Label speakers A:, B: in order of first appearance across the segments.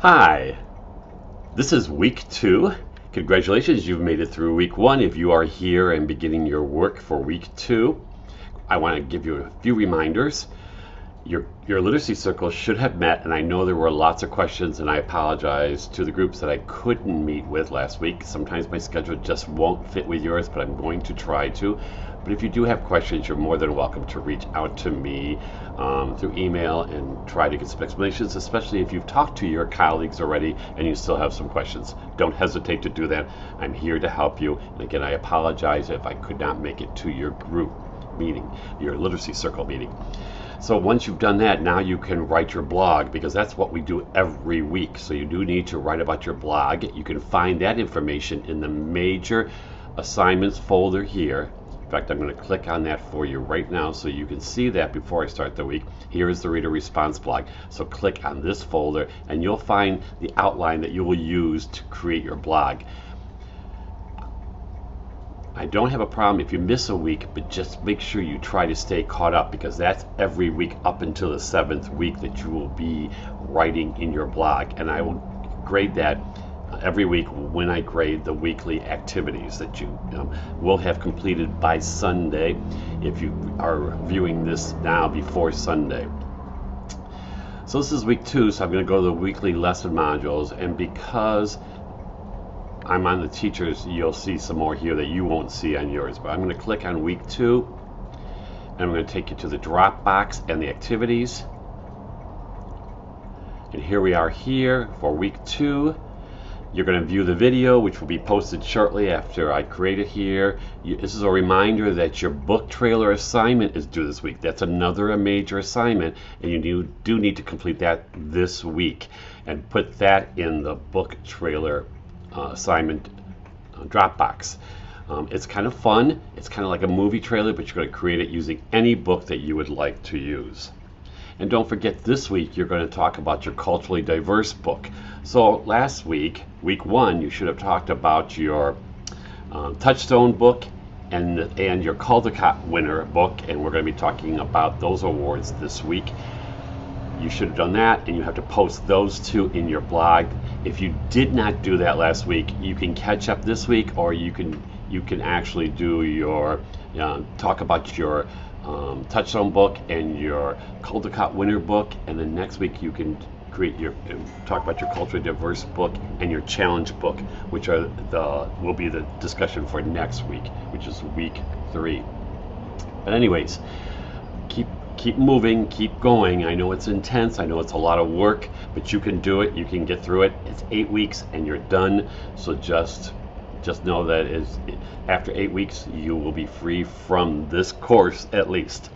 A: Hi, this is week 2. Congratulations, you've made it through week 1. If you are here and beginning your work for week 2, I want to give you a few reminders. Your literacy circle should have met, and I know there were lots of questions, and I apologize to the groups that I couldn't meet with last week. Sometimes my schedule just won't fit with yours, but I'm going to try to. But if you do have questions, you're more than welcome to reach out to me through email and try to get some explanations, especially if you've talked to your colleagues already and you still have some questions. Don't hesitate to do that. I'm here to help you. And again, I apologize if I could not make it to your group meeting, your literacy circle meeting. So once you've done that, now you can write your blog, because that's what we do every week. So you do need to write about your blog. You can find that information in the major assignments folder here. In fact, I'm going to click on that for you right now so you can see that before I start the week. Here is the reader response blog. So click on this folder and you'll find the outline that you will use to create your blog. I don't have a problem if you miss a week, but just make sure you try to stay caught up, because that's every week up until the 7th week that you will be writing in your blog. And I will grade that every week when I grade the weekly activities that you will have completed by Sunday, if you are viewing this now before Sunday. So this is week 2, so I'm going to go to the weekly lesson modules, and because I'm on the teachers, you'll see some more here that you won't see on yours. But I'm going to click on week 2, and I'm going to take you to the Dropbox and the activities. And here we are here for week 2. You're going to view the video, which will be posted shortly after I create it here. This is a reminder that your book trailer assignment is due this week. That's another major assignment, and you do need to complete that this week and put that in the book trailer assignment Dropbox. It's kind of fun. It's kind of like a movie trailer, but you're going to create it using any book that you would like to use. And don't forget, this week you're going to talk about your culturally diverse book. So last week, week 1, you should have talked about your Touchstone book and your Caldecott winner book, and we're going to be talking about those awards this week. You should have done that, and you have to post those 2 in your blog. If you did not do that last week, you can catch up this week, or you can actually do your talk about your Touchstone book and your Caldecott winner book, and then next week you can create your talk about your culturally diverse book and your challenge book, which will be the discussion for next week, which is week 3. But anyways, keep moving, keep going. I know it's intense, I know it's a lot of work, but you can do it, you can get through it. It's 8 weeks and you're done. So just know that after 8 weeks you will be free from this course at least.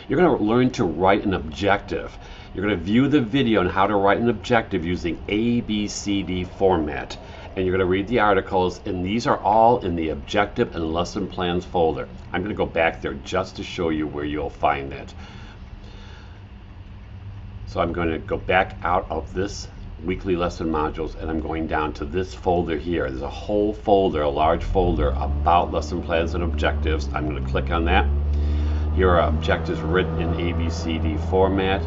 A: You're going to learn to write an objective. You're going to view the video on how to write an objective using ABCD format. And you're going to read the articles, and these are all in the objective and lesson plans folder. I'm going to go back there just to show you where you'll find that. So I'm going to go back out of this weekly lesson modules, and I'm going down to this folder here. There's a whole folder, a large folder about lesson plans and objectives. I'm going to click on that. Here are objectives written in ABCD format.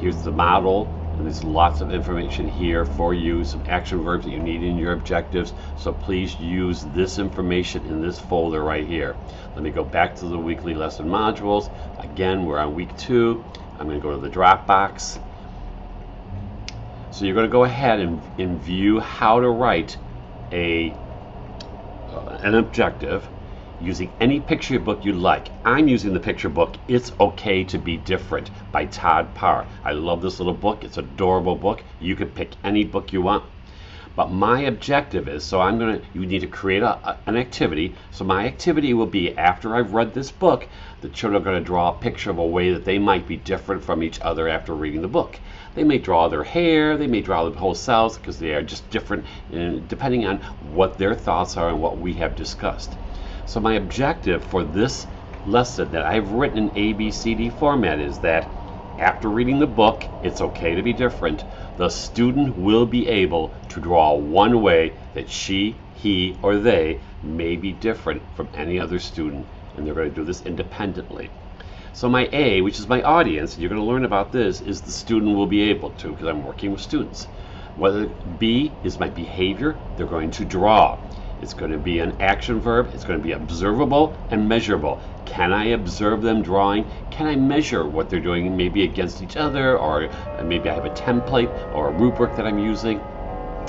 A: Here's the model, and there's lots of information here for you, some action verbs that you need in your objectives. So please use this information in this folder right here. Let me go back to the weekly lesson modules. Again, we're on week 2. I'm going to go to the Dropbox. So you're going to go ahead and view how to write an objective using any picture book you like. I'm using the picture book It's Okay to Be Different by Todd Parr. I love this little book. It's an adorable book. You can pick any book you want. But my objective is, you need to create an activity. So my activity will be, after I've read this book, the children are going to draw a picture of a way that they might be different from each other after reading the book. They may draw their hair, they may draw the whole selves, because they are just different depending on what their thoughts are and what we have discussed. So my objective for this lesson that I've written in ABCD format is that after reading the book, It's Okay to Be Different, the student will be able to draw one way that she, he, or they may be different from any other student, and they're going to do this independently. So my A, which is my audience, and you're going to learn about this, is the student will be able to, because I'm working with students. Whether B is my behavior, they're going to draw. It's going to be an action verb. It's going to be observable and measurable. Can I observe them drawing? Can I measure what they're doing, maybe against each other, or maybe I have a template or a rubric that I'm using?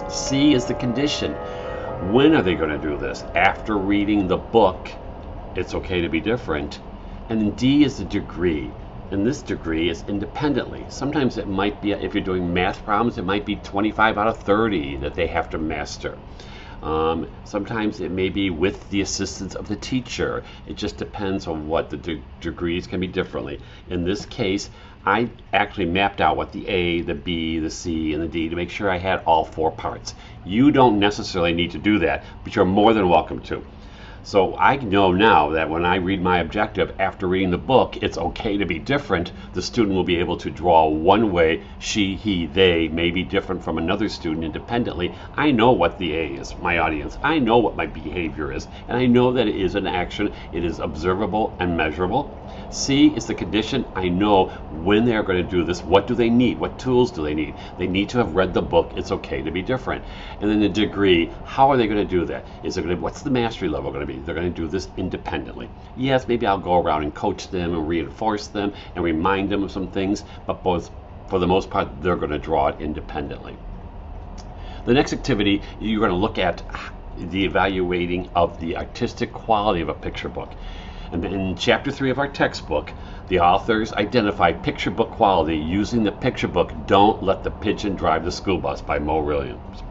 A: C is the condition. When are they going to do this? After reading the book, it's okay to be different. And then D is the degree. And this degree is independently. Sometimes it might be, if you're doing math problems, it might be 25 out of 30 that they have to master. Sometimes it may be with the assistance of the teacher. It just depends on what the degrees can be differently. In this case, I actually mapped out what the A, the B, the C, and the D to make sure I had all 4 parts. You don't necessarily need to do that, but you're more than welcome to. So I know now that when I read my objective after reading the book, it's okay to be different. The student will be able to draw one way. She, he, they may be different from another student independently. I know what the A is, my audience. I know what my behavior is, and I know that it is an action. It is observable and measurable. C is the condition. I know when they're going to do this. What do they need? What tools do they need? They need to have read the book. It's okay to be different. And then the degree, how are they going to do that? Is it going to, what's the mastery level going to be? They're going to do this independently. Yes, maybe I'll go around and coach them and reinforce them and remind them of some things, but for the most part, they're going to draw it independently. The next activity, you're going to look at the evaluating of the artistic quality of a picture book. And in chapter 3 of our textbook, the authors identify picture book quality using the picture book Don't Let the Pigeon Drive the School Bus by Mo Williams.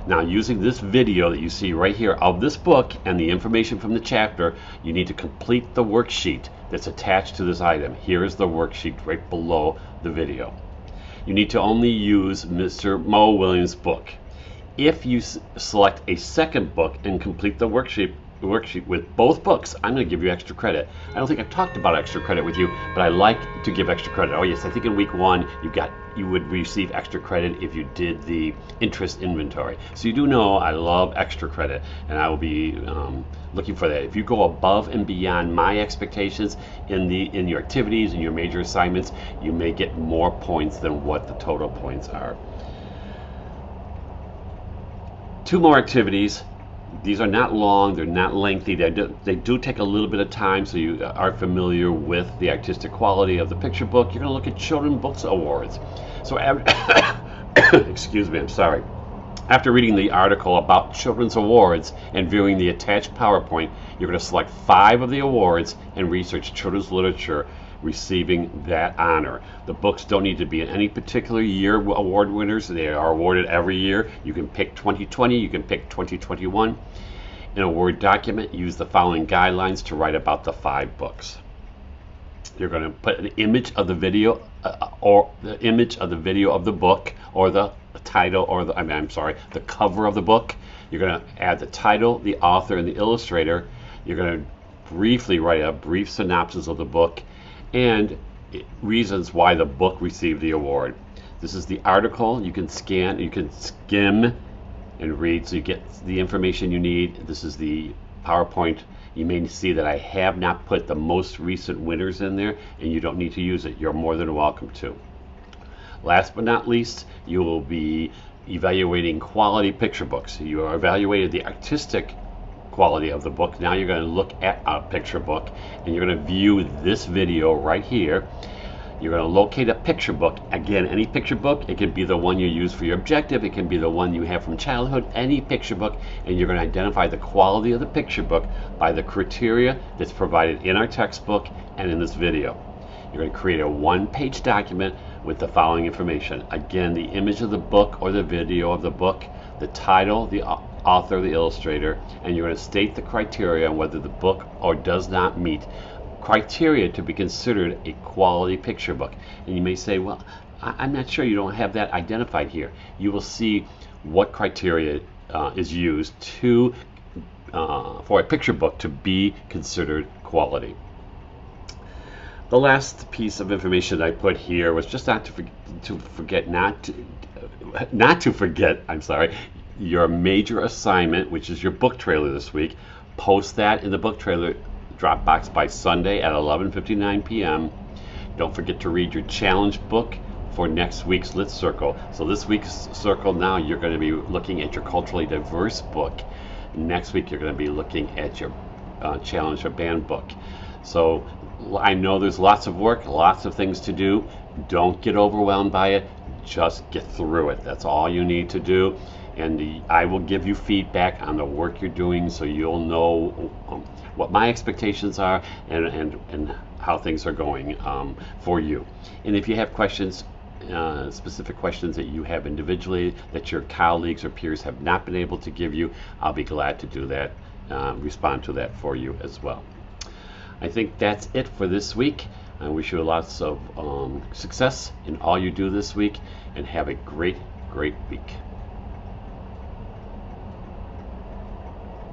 A: Now, using this video that you see right here of this book and the information from the chapter, you need to complete the worksheet that's attached to this item. Here is the worksheet right below the video. You need to only use Mr. Mo Williams' book. If you select a second book and complete the worksheet with both books, I'm going to give you extra credit. I don't think I've talked about extra credit with you, but I like to give extra credit. Oh yes, I think in week 1 you would receive extra credit if you did the interest inventory. So you do know I love extra credit, and I will be looking for that. If you go above and beyond my expectations in your activities and your major assignments, you may get more points than what the total points are. 2 more activities. These are not long, they're not lengthy, they do take a little bit of time, so you are familiar with the artistic quality of the picture book. You're going to look at Children's Books Awards. So, excuse me, I'm sorry. After reading the article about Children's Awards and viewing the attached PowerPoint, you're going to select 5 of the awards and research children's literature receiving that honor. The books don't need to be in any particular year award winners. They are awarded every year. You can pick 2020, you can pick 2021. In a Word document, use the following guidelines to write about the 5 books. You're going to put an image of the video or the image of the video of the book, or the title, or the cover of the book. You're going to add the title, the author, and the illustrator. You're going to briefly write a brief synopsis of the book and reasons why the book received the award. This is the article. You can scan, you can skim and read, so you get the information you need. This is the PowerPoint. You may see that I have not put the most recent winners in there, and you don't need to use it. You're more than welcome to. Last but not least, you will be evaluating quality picture books. You are evaluated the artistic quality of the book. Now you're going to look at a picture book, and you're going to view this video right here. You're going to locate a picture book. Again, any picture book. It can be the one you use for your objective. It can be the one you have from childhood. Any picture book, and you're going to identify the quality of the picture book by the criteria that's provided in our textbook and in this video. You're going to create a 1-page document with the following information. Again, the image of the book or the video of the book, the title, the author, the illustrator, and you're going to state the criteria on whether the book or does not meet criteria to be considered a quality picture book. And you may say, well, I'm not sure, you don't have that identified here. You will see what criteria is used to for a picture book to be considered quality. The last piece of information I put here was just not to forget your major assignment, which is your book trailer this week. Post that in the book trailer Dropbox by Sunday at 11:59 p.m. Don't forget to read your challenge book for next week's Lit Circle. So this week's circle now, you're going to be looking at your culturally diverse book. Next week, you're going to be looking at your challenge or band book. So I know there's lots of work, lots of things to do. Don't get overwhelmed by it. Just get through it. That's all you need to do. And I will give you feedback on the work you're doing, so you'll know what my expectations are and how things are going for you. And if you have questions, specific questions that you have individually that your colleagues or peers have not been able to give you, I'll be glad to do that, respond to that for you as well. I think that's it for this week. I wish you lots of success in all you do this week, and have a great week.